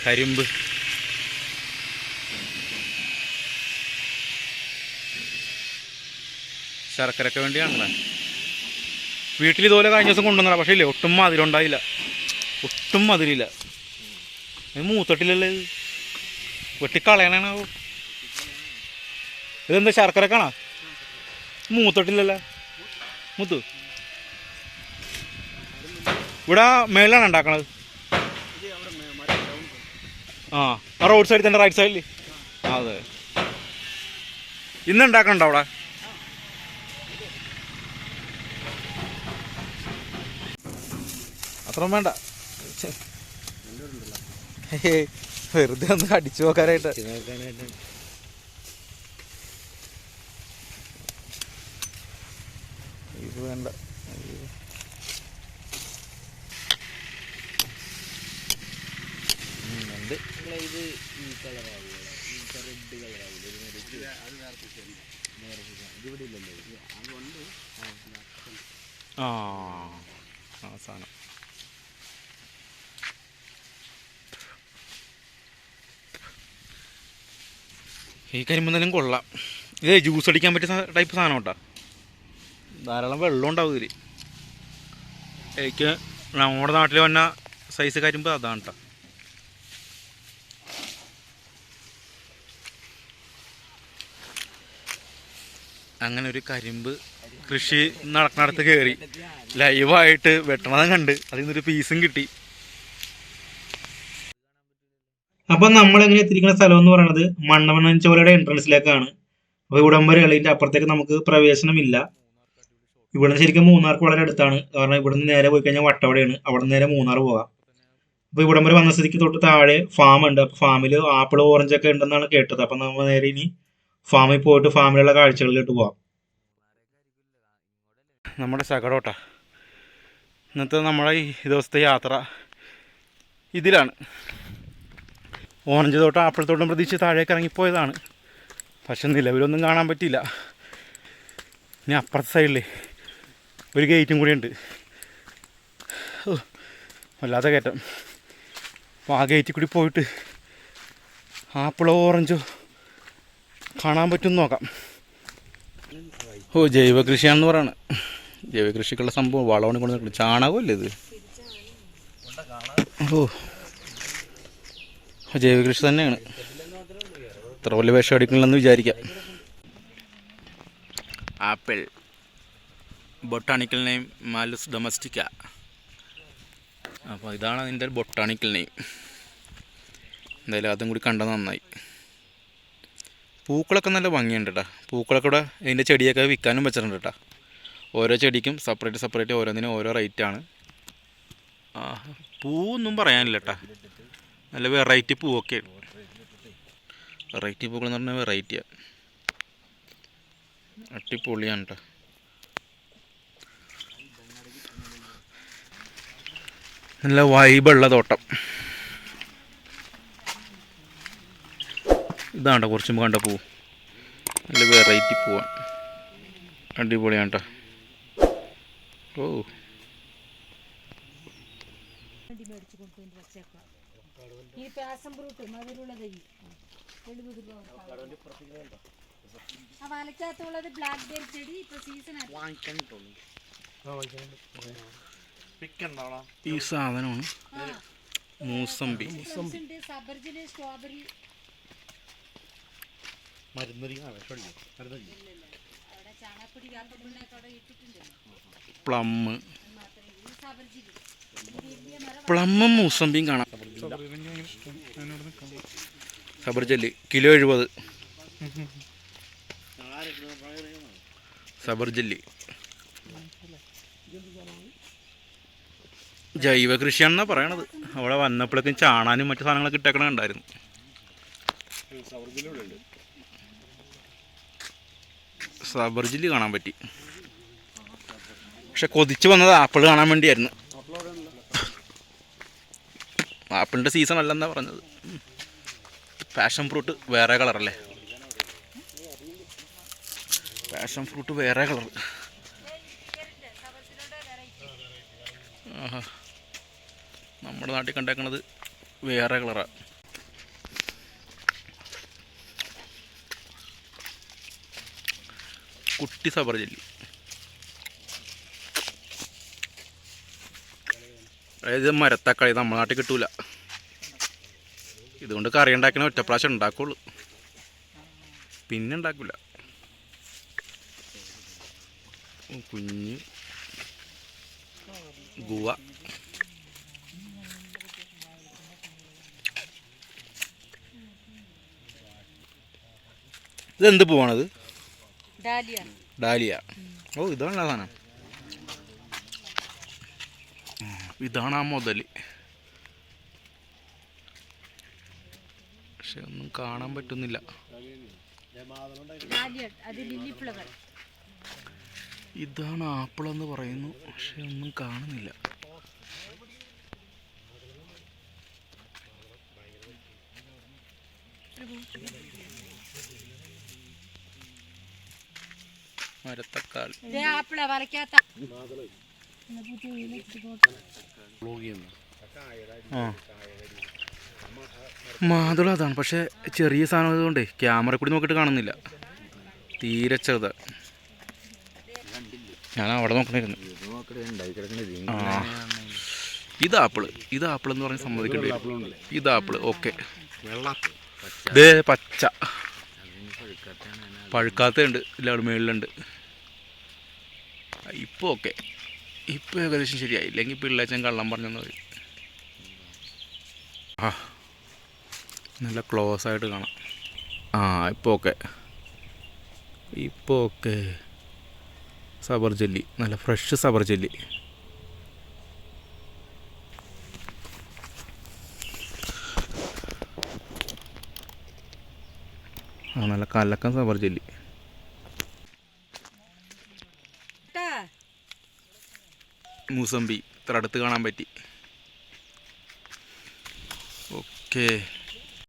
കരിമ്പ്. ശർക്കരയ്ക്ക് വേണ്ടിയാണല്ലേ. വീട്ടിൽ ഇതുപോലെ കഴിഞ്ഞ ദിവസം കൊണ്ടുവന്നതാണ്. പക്ഷേ ഇല്ലേ, ഒട്ടും മധുരം ഉണ്ടായില്ല. ഒട്ടും മധുരമില്ല. ഇത് മൂത്തട്ടില്ലല്ലോ. ഇത് വെട്ടിക്കളയണോ? ഇതെന്താ ശർക്കരക്കാണോ? മൂത്തട്ടില്ലല്ലോ. മൂത്തു ഇവിടെ മേളിലാണ് ഉണ്ടാക്കണത്. ആ റോഡ് സൈഡിൽ തന്നെ, റൈറ്റ് സൈഡിൽ. അതെ, ഇന്ന് ഉണ്ടാക്കണ്ടോ അവിടെ? അത്ര വേണ്ട, വെറുതെ ഒന്ന് അടിച്ചു നോക്കാനായിട്ട്. ഇത് വേണ്ട. ആ സാധനം ഈ കരിമ്പെന്തായാലും കൊള്ളാം. ഇത് ജ്യൂസ് അടിക്കാൻ പറ്റിയ ടൈപ്പ് സാധനം കേട്ടോ. ധാരാളം വെള്ളം ഉണ്ടാവും ഇതിൽ. എനിക്ക് നമ്മുടെ നാട്ടിൽ വന്ന സൈസ് കരിമ്പ് അതാണ് കേട്ടോ. അങ്ങനെ ഒരു കരിമ്പ് കൃഷി നടക്കുന്നിടത്ത് കയറി ലൈവായിട്ട് വെട്ടണതും കണ്ട് അതിൽ നിന്നൊരു പീസും കിട്ടി. അപ്പം നമ്മളെങ്ങനെ എത്തിയിരിക്കുന്ന സ്ഥലം എന്ന് പറയുന്നത് മണ്ണമണ്ണൻചോലയുടെ എൻട്രൻസിലേക്കാണ്. അപ്പോൾ ഇവിടം വരെ അതിൻ്റെ അപ്പുറത്തേക്ക് നമുക്ക് പ്രവേശനമില്ല. ഇവിടെ ശരിക്കും മൂന്നാർക്ക് വളരെ അടുത്താണ്. കാരണം ഇവിടുന്ന് നേരെ പോയി കഴിഞ്ഞാൽ വട്ടവടയാണ്. അവിടെ നിന്ന് നേരെ മൂന്നാർ പോകാം. അപ്പോൾ ഇവിടം വരെ വന്ന സ്ഥിതിക്ക് തൊട്ട് താഴെ ഫാം ഉണ്ട്. അപ്പോൾ ഫാമിൽ ആപ്പിൾ ഓറഞ്ചൊക്കെ ഉണ്ടെന്നാണ് കേട്ടത്. അപ്പം നമ്മൾ നേരെ ഇനി ഫാമിൽ പോയിട്ട് ഫാമിലുള്ള കാഴ്ചകളിലോട്ട് പോവാം. നമ്മുടെ ശകടോട്ട ഇന്നത്തെ നമ്മുടെ ഈ ദിവസത്തെ യാത്ര ഇതിലാണ്. ഓറഞ്ച് തോട്ടം ആപ്പിൾ തോട്ടം പ്രതീക്ഷിച്ച് താഴേക്ക് ഇറങ്ങിപ്പോയതാണ്. പക്ഷെ നിലവിലൊന്നും കാണാൻ പറ്റിയില്ല. ഇനി അപ്പുറത്തെ സൈഡിൽ ഒരു ഗേറ്റും കൂടി ഉണ്ട്. വല്ലാത്ത കയറ്റം. അപ്പോൾ ആ ഗേറ്റിൽ കൂടി പോയിട്ട് ആപ്പിളോ ഓറഞ്ചോ കാണാൻ പറ്റുമെന്ന് നോക്കാം. ജൈവ കൃഷിയാണെന്ന് പറയണത്. ജൈവ കൃഷിക്കുള്ള സംഭവം വളമാണ് കൊണ്ട് നിൽക്കുന്നത്. ചാണകമല്ലേ ഇത്? ജൈവ കൃഷി തന്നെയാണ്. ഇത്ര വലിയ വിഷം അടിക്കണില്ലെന്ന് വിചാരിക്കാം. Apple botanical name Malus domestica. അപ്പോൾ ഇതാണ് അതിൻ്റെ ബൊട്ടാണിക്കൽ നെയിം. എന്തായാലും അതും കൂടി കണ്ടത് നന്നായി. പൂക്കളൊക്കെ നല്ല ഭംഗിയുണ്ട് കേട്ടോ. പൂക്കളൊക്കെ ഇവിടെ ഇതിൻ്റെ ചെടിയൊക്കെ വിൽക്കാനും വെച്ചിട്ടുണ്ട് കേട്ടോ. ഓരോ ചെടിക്കും സെപ്പറേറ്റ് ഓരോന്നിനും ഓരോ റേറ്റാണ്. പൂവൊന്നും പറയാനില്ല കേട്ടോ. നല്ല വെറൈറ്റി പൂവൊക്കെ. വെറൈറ്റി പൂക്കൾ എന്ന് പറഞ്ഞാൽ വെറൈറ്റിയാണ്. അടിപൊളിയാണ് കേട്ടോ. നല്ല വൈബുള്ള തോട്ടം. ഇതാണ്ടോ കുറച്ച് മുമ്പ് കണ്ട പൂ. നല്ല വെറൈറ്റി പൂവാണ്. അടിപൊളിയാണ് കേട്ടോ. ഈ സാധനമാണ് മൂസമ്പി. പ്ലമ്മും മൂസമ്പിയും കാണാം. സബർജല്ലി കിലോ 70. സബർജല്ലി ജൈവ കൃഷിയാണെന്നാണ് പറയണത്. അവിടെ വന്നപ്പോഴേക്കും ചാണാനും മറ്റു സാധനങ്ങളൊക്കെ ഇട്ടേക്കണ ഉണ്ടായിരുന്നു. സബർജല്ലി കാണാൻ പറ്റി. പക്ഷെ കൊതിച്ച് വന്നത് ആപ്പിൾ കാണാൻ വേണ്ടിയായിരുന്നു. ആപ്പിളിൻ്റെ സീസൺ അല്ലെന്നാണ് പറഞ്ഞത്. പാഷൻ ഫ്രൂട്ട് വേറെ കളറല്ലേ? പാഷൻ ഫ്രൂട്ട് വേറെ കളർ. നമ്മുടെ നാട്ടിൽ കണ്ടേക്കണത് വേറെ കളറാണ്. കുട്ടി സബർ ജെല്ലി. അതായത് മരത്തക്കാളി നമ്മുടെ നാട്ടിൽ കിട്ടൂല. ഇതുകൊണ്ട് കറി ഉണ്ടാക്കണ ഒറ്റ പ്രാവശ്യം ഉണ്ടാക്കുള്ളൂ, പിന്നെ ഉണ്ടാക്കില്ല. കുഞ്ഞ് ഗുവ. ഇതെന്ത് പൂവാണത്? ഡാലിയ. ഓ, ഇതാണ് സാധനം. ഇതാണ് ആ മുതൽ. പക്ഷെ ഒന്നും കാണാൻ പറ്റുന്നില്ല. ഇതാണ് ആപ്പിൾ എന്ന് പറയുന്നു, പക്ഷെ ഒന്നും കാണുന്നില്ല. മരത്തക്കാളി. മാതുള അതാണ്, പക്ഷെ ചെറിയ സാധനം ആയതുകൊണ്ട് ക്യാമറ കൂടി നോക്കിയിട്ട് കാണുന്നില്ല, തീരെ ചെറുത്. ഞാൻ അവിടെ നോക്കണായിരുന്നു. ഇത് ആപ്പിള് എന്ന് പറഞ്ഞ് സമ്മതിക്കേണ്ടി വരും. ഇത് ആപ്പിള്. ഓക്കെ. ഇതേ പച്ച പഴുക്കാത്തുണ്ട്, ഇല്ല മേളിലുണ്ട്. ഇപ്പോൾ ഓക്കെ, ഇപ്പോൾ ഏകദേശം ശരിയായി. ഇല്ലെങ്കിൽ പിള്ളേച്ചൻ കള്ളം പറഞ്ഞെന്ന് പറയും. ആ, നല്ല ക്ലോസ് ആയിട്ട് കാണാം. ആ, ഇപ്പോൾ ഓക്കെ. സബർ ജെല്ലി, നല്ല ഫ്രഷ് സബർ ജെല്ലി. ആ, നല്ല കലക്കൻ സബർ ജെല്ലി. മൂസമ്പി ഇത്ര അടുത്ത് കാണാൻ പറ്റി. ഓക്കെ.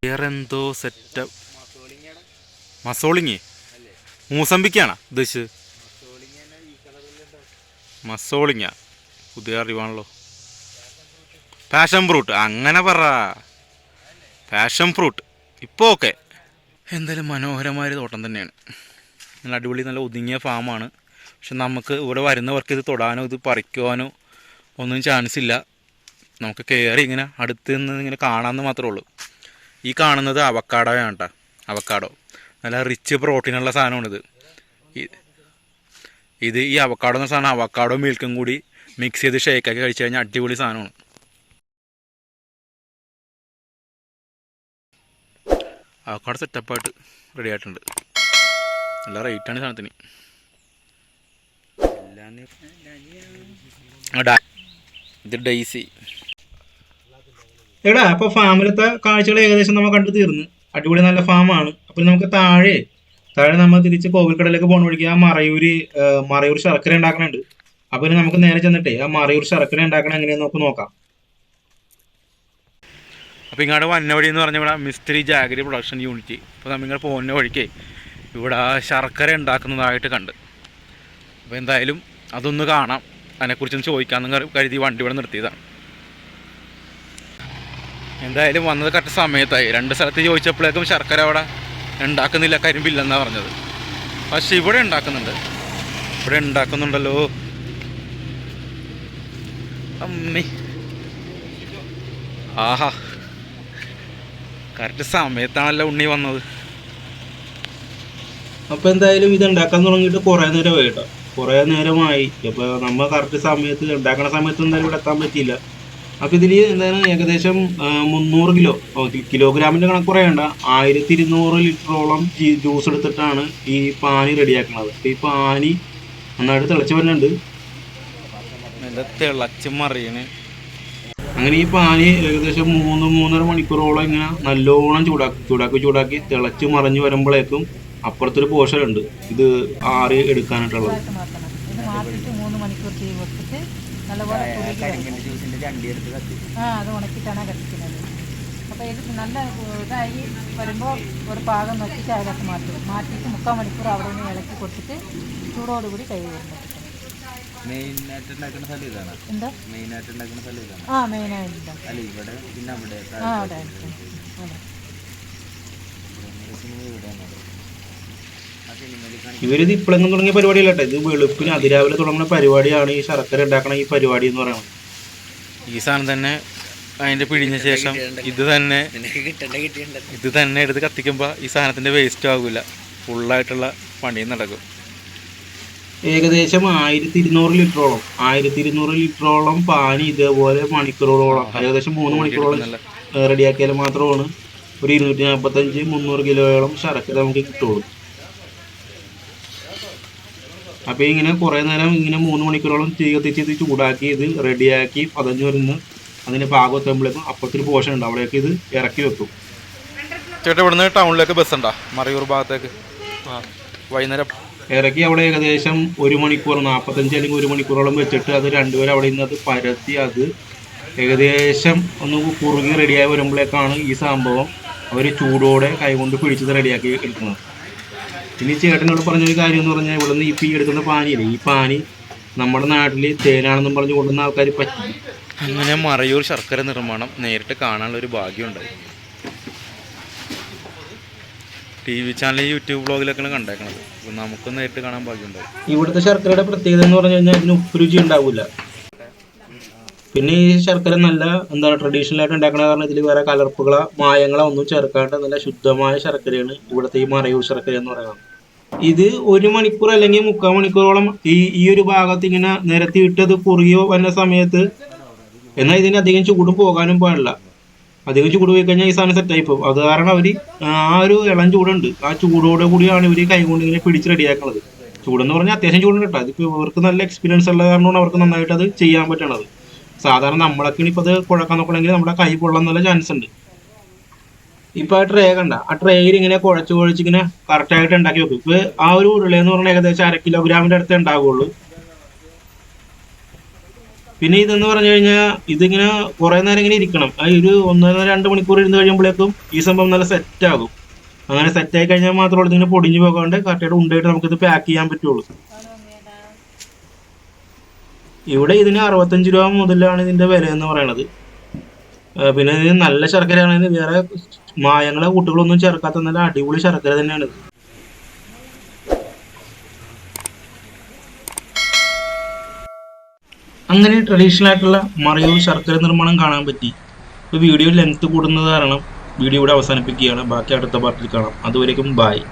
വേറെ എന്തോ സെറ്റപ്പ്. മസോളിങ്ങി മൂസമ്പിക്കാണോ ഉദ്ദേശിച്ചത്? മസോളിങ്ങ പുതിയ അറിവാണല്ലോ. പാഷൻ ഫ്രൂട്ട്, അങ്ങനെ പറ. Passion fruit. ഇപ്പോൾ ഓക്കെ. എന്തായാലും മനോഹരമായൊരു തോട്ടം തന്നെയാണ്. നല്ല അടിപൊളി, നല്ല ഒതുങ്ങിയ ഫാമാണ്. പക്ഷെ നമുക്ക് ഇവിടെ വരുന്നവർക്ക് ഇത് തൊടാനോ ഇത് പറിക്കുവാനോ ഒന്നും ചാൻസ് ഇല്ല. നമുക്ക് കയറി ഇങ്ങനെ അടുത്ത് നിന്ന് ഇങ്ങനെ കാണാമെന്ന് മാത്രമേ ഉള്ളൂ. ഈ കാണുന്നത് അവക്കാഡോയാണ് കേട്ടോ. അവക്കാഡോ നല്ല റിച്ച് പ്രോട്ടീനുള്ള സാധനമാണിത്. ഈ അവക്കാഡോ എന്ന സാധനം അവക്കാഡോ മിൽക്കും കൂടി മിക്സ് ചെയ്ത് ഷേക്കാക്കി കഴിച്ചു കഴിഞ്ഞാൽ അടിപൊളി സാധനമാണ്. അവക്കാഡോ സെറ്റപ്പായിട്ട് റെഡി ആയിട്ടുണ്ട്. നല്ല റേറ്റാണ് സാധനത്തിന്. ഇത് ഡെയ്സി. എടാ, അപ്പോൾ ഫാമിലത്തെ കാഴ്ചകൾ ഏകദേശം നമ്മൾ കണ്ടു തീർന്ന്. അടിപൊളി നല്ല ഫാമാണ്. അപ്പോൾ നമുക്ക് താഴെ നമ്മൾ തിരിച്ച് കോവിൽക്കടയിലേക്ക് പോകുന്ന വഴിക്ക് ആ മറയൂർ ശർക്കര ഉണ്ടാക്കണുണ്ട്. അപ്പോൾ നമുക്ക് നേരെ ചെന്നിട്ടേ ആ മറയൂർ ശർക്കര ഉണ്ടാക്കണം എങ്ങനെയാന്ന് നമുക്ക് നോക്കാം. അപ്പോൾ ഇങ്ങോട്ട് വന്ന വഴി എന്ന് പറഞ്ഞാൽ ഇവിടെ മിസ്റ്ററി ജാഗരി പ്രൊഡക്ഷൻ യൂണിറ്റ്. അപ്പോൾ നമ്മളിങ്ങനെ പോകുന്ന വഴിക്ക് ഇവിടെ ശർക്കര ഉണ്ടാക്കുന്നതായിട്ട് കണ്ട്. അപ്പോൾ എന്തായാലും അതൊന്ന് കാണാം, അതിനെക്കുറിച്ചൊന്ന് ചോദിക്കാമെന്ന് കരുതി വണ്ടി ഇവിടെ നിർത്തിയതാണ്. എന്തായാലും വന്നത് കറക്റ്റ് സമയത്തായി. 2 സ്ഥലത്ത് ചോദിച്ചപ്പോഴേക്കും ശർക്കര അവിടെ ഉണ്ടാക്കുന്നില്ല, കരിമ്പില്ലെന്നാണ് പറഞ്ഞത്. പക്ഷെ ഇവിടെ ഉണ്ടാക്കുന്നുണ്ടല്ലോ. അമ്മേ, ആഹാ, കറക്റ്റ് സമയത്താണല്ലോ ഉണ്ണി വന്നത്. അപ്പോൾ എന്തായാലും ഇത് ഉണ്ടാക്കാൻ തുടങ്ങിയിട്ട് കുറേ നേരമായി കേട്ടോ. കുറേ നേരമായി. അപ്പോൾ നമ്മൾ കറക്റ്റ് സമയത്ത് ഉണ്ടാക്കുന്ന സമയത്ത് എന്തായാലും ഇവിടെ എത്താൻ പറ്റിയില്ല. അപ്പോൾ ഇതിൽ എന്താണ് ഏകദേശം 300 കിലോഗ്രാമിൻ്റെ കണക്ക് പറയണ്ട, 1200 ലിറ്ററോളം ജ്യൂസ് എടുത്തിട്ടാണ് ഈ പാനി റെഡിയാക്കുന്നത്. അപ്പോൾ ഈ പാനി നന്നായിട്ട് തിളച്ച് വരുന്നുണ്ട്. അങ്ങനെ ഈ പാനി ഏകദേശം 3-3.5 മണിക്കൂറോളം ഇങ്ങനെ നല്ലോണം ചൂടാക്കി തിളച്ച് മറിഞ്ഞ് വരുമ്പോഴേക്കും അപ്പുറത്തൊരു പോഷനുണ്ട് ഇത് ആറി എടുക്കാനായിട്ടുള്ളത്. അത് ഉണക്കിയിട്ടാണ് കത്തിക്കുന്നത്. അപ്പോൾ ഇത് നല്ല ഇതായി വരുമ്പോൾ ഒരു പാകം നോക്കിയിട്ട് അതിനകത്ത് മാറ്റിയിട്ട് 3/4 മണിക്കൂർ അവിടെ നിന്ന് ഇളക്കി കൊടുത്തിട്ട് ചൂടോടുകൂടി കൈ വരുമ്പോൾ മെയിനായിട്ട് ഉണ്ടാക്കുന്ന സ്ഥലം ഇതാണ്. എന്താ മെയിനായിട്ട് ഉണ്ടാക്കുന്ന സ്ഥലം ഇതാണ്. മെയിനായിട്ട് അല്ല ഇവിടെ പിന്നെ അവിടെ അവിടെ ഇവരിത് ഇപ്പോഴെങ്കിലും തുടങ്ങിയ പരിപാടിയല്ല കേട്ടോ. ഇത് വെളുപ്പിന് അതിരാവിലെ തുടങ്ങുന്ന പരിപാടിയാണ് ഈ ശർക്കര ഉണ്ടാക്കണ ഈ പരിപാടി എന്ന് പറയുന്നത്. ഈ സാധനം തന്നെ അതിൻ്റെ പിഴിഞ്ഞ ശേഷം ഇത് തന്നെ എടുത്ത് കത്തിക്കുമ്പോൾ ഈ സാധനത്തിൻ്റെ വേസ്റ്റ് ആകില്ല, ഫുള്ളായിട്ടുള്ള പണിയും നടക്കും. ഏകദേശം 1200 ലിറ്ററോളം പാനി ഇതേപോലെ മണിക്കൂറുകളോളം, ഏകദേശം 3 മണിക്കൂറോളം റെഡിയാക്കിയാൽ മാത്രമാണ് ഒരു 245-300 കിലോയോളം ശർക്കര നമുക്ക് കിട്ടുള്ളൂ. അപ്പോൾ ഇങ്ങനെ കുറേ നേരം ഇങ്ങനെ 3 മണിക്കൂറോളം തീ കത്തിച്ച് ഇത് ചൂടാക്കി ഇത് റെഡിയാക്കി പതഞ്ഞു വരുന്ന അതിൻ്റെ പാകം എത്തുമ്പോഴേക്കും അപ്പുറത്തൊരു പോർഷൻ ഉണ്ട്, അവിടേക്ക് ഇത് ഇറക്കി വെക്കും. ചേട്ടാ ഇവിടുന്ന് ടൗണിലേക്ക് ബസ് ഉണ്ടോ മറയൂർ ഭാഗത്തേക്ക്? വൈകുന്നേരം ഇറക്കി അവിടെ ഏകദേശം 1 മണിക്കൂർ 45 അല്ലെങ്കിൽ 1 മണിക്കൂറോളം വെച്ചിട്ട് അത് രണ്ടുപേരും അവിടെ നിന്ന് അത് പരത്തി അത് ഏകദേശം ഒന്ന് കുറുകി റെഡിയായി വരുമ്പോഴേക്കാണ് ഈ സംഭവം അവർ ചൂടോടെ കൈകൊണ്ട് പിടിച്ചത് റെഡിയാക്കി എടുക്കുന്നത്. ഇനി ചേട്ടനോട് പറഞ്ഞൊരു കാര്യം എന്ന് പറഞ്ഞാൽ ഇവിടെ നിന്ന് ഈ എടുക്കുന്ന പാനിയില്ലേ, ഈ പാനി നമ്മുടെ നാട്ടിൽ തേനാണെന്നും പറഞ്ഞു കൊണ്ടുവന്ന ആൾക്കാർ പറ്റി. അങ്ങനെ മറയൂർ ശർക്കര നിർമ്മാണം നേരിട്ട് കാണാനുള്ളൊരു ഭാഗ്യമുണ്ടായി. TV ചാനൽ യൂട്യൂബ് ബ്ലോഗിലൊക്കെയാണ് കണ്ടേക്കണത്. നമുക്കും നേരിട്ട് കാണാൻ ഭാഗ്യമുണ്ടായി. ഇവിടുത്തെ ശർക്കരയുടെ പ്രത്യേകത എന്ന് പറഞ്ഞു കഴിഞ്ഞാൽ ഇതിന് ഉപ്പ് രുചി ഉണ്ടാവില്ല. പിന്നെ ഈ ശർക്കര നല്ല ട്രഡീഷണൽ ആയിട്ട് ഉണ്ടാക്കണ കാരണം ഇതിൽ വേറെ കലർപ്പുകളോ മായങ്ങളോ ഒന്നും ചേർക്കാണ്ട് നല്ല ശുദ്ധമായ ശർക്കരയാണ് ഇവിടുത്തെ ഈ മറയൂർ ശർക്കര എന്ന് പറയുന്നത്. ഇത് 1 മണിക്കൂർ അല്ലെങ്കിൽ 3/4 മണിക്കൂറോളം ഈ ഒരു ഭാഗത്ത് ഇങ്ങനെ നിരത്തി ഇട്ടത് കുറുകിയോ വരുന്ന സമയത്ത്, എന്നാൽ ഇതിന് അധികം ചൂടും പോകാനും പാടില്ല. അധികം ചൂട് പോയി കഴിഞ്ഞാൽ ഈ സാധനം സെറ്റായി പോകും. അത് കാരണം അവർ ആ ഒരു ഇളം ചൂടുണ്ട്, ആ ചൂടോടെ കൂടിയാണ് ഇവർ കൈകൊണ്ട് ഇങ്ങനെ പിടിച്ച് റെഡിയാക്കുന്നത്. ചൂടെന്ന് പറഞ്ഞാൽ അത്യാവശ്യം ചൂടുണ്ട് കേട്ടോ. അതിപ്പോൾ ഇവർക്ക് നല്ല എക്സ്പീരിയൻസ് ഉള്ള കാരണമാണ് അവർക്ക് നന്നായിട്ട് അത് ചെയ്യാൻ പറ്റണത്. സാധാരണ നമ്മളൊക്കെ ഇപ്പോൾ അത് കുഴക്കാൻ നോക്കണമെങ്കിൽ നമ്മുടെ കൈ പൊള്ളാൻ നല്ല ചാൻസ് ഉണ്ട്. ഇപ്പോൾ ആ ട്രേ കണ്ട, ആ ട്രേയിൽ ഇങ്ങനെ കുഴച്ചിങ്ങനെ കറക്റ്റായിട്ട് ഉണ്ടാക്കി വെക്കും. ഇപ്പോൾ ആ ഒരു ഉരുളയെന്ന് പറഞ്ഞാൽ ഏകദേശം 1/2 കിലോഗ്രാമിൻ്റെ അടുത്ത് ഉണ്ടാവുള്ളൂ. പിന്നെ ഇതെന്ന് പറഞ്ഞു കഴിഞ്ഞാൽ ഇതിങ്ങനെ കുറേ നേരം ഇങ്ങനെ ഇരിക്കണം. ഒരു 1-2 മണിക്കൂർ ഇരുന്ന് കഴിയുമ്പോഴേക്കും ഈ സംഭവം നല്ല സെറ്റാകും. അങ്ങനെ സെറ്റായി കഴിഞ്ഞാൽ മാത്രമേ ഇതിങ്ങനെ പൊടിഞ്ഞു പോകാണ്ട് കറക്റ്റായിട്ട് ഉണ്ടായിട്ട് നമുക്കിത് പാക്ക് ചെയ്യാൻ പറ്റുള്ളൂ. ഇവിടെ ഇതിന് 65 രൂപ മുതലാണ് ഇതിൻ്റെ വില എന്ന് പറയുന്നത്. പിന്നെ ഇതിന് നല്ല ശർക്കരയാണെങ്കിൽ വേറെ മായങ്ങളോ കൂട്ടുകളൊന്നും ചേർക്കാത്ത നല്ല അടിപൊളി ശർക്കര തന്നെയാണ്. അങ്ങനെ ട്രഡീഷണൽ ആയിട്ടുള്ള മറയൂർ ശർക്കര നിർമ്മാണം കാണാൻ പറ്റി. ഇപ്പോൾ വീഡിയോ ലെങ്ത് കൂടുന്നത് കാരണം വീഡിയോ ഇവിടെ അവസാനിപ്പിക്കുകയാണ്. ബാക്കി അടുത്ത പാർട്ടിൽ കാണാം. അതുവരേക്കും ബായ്.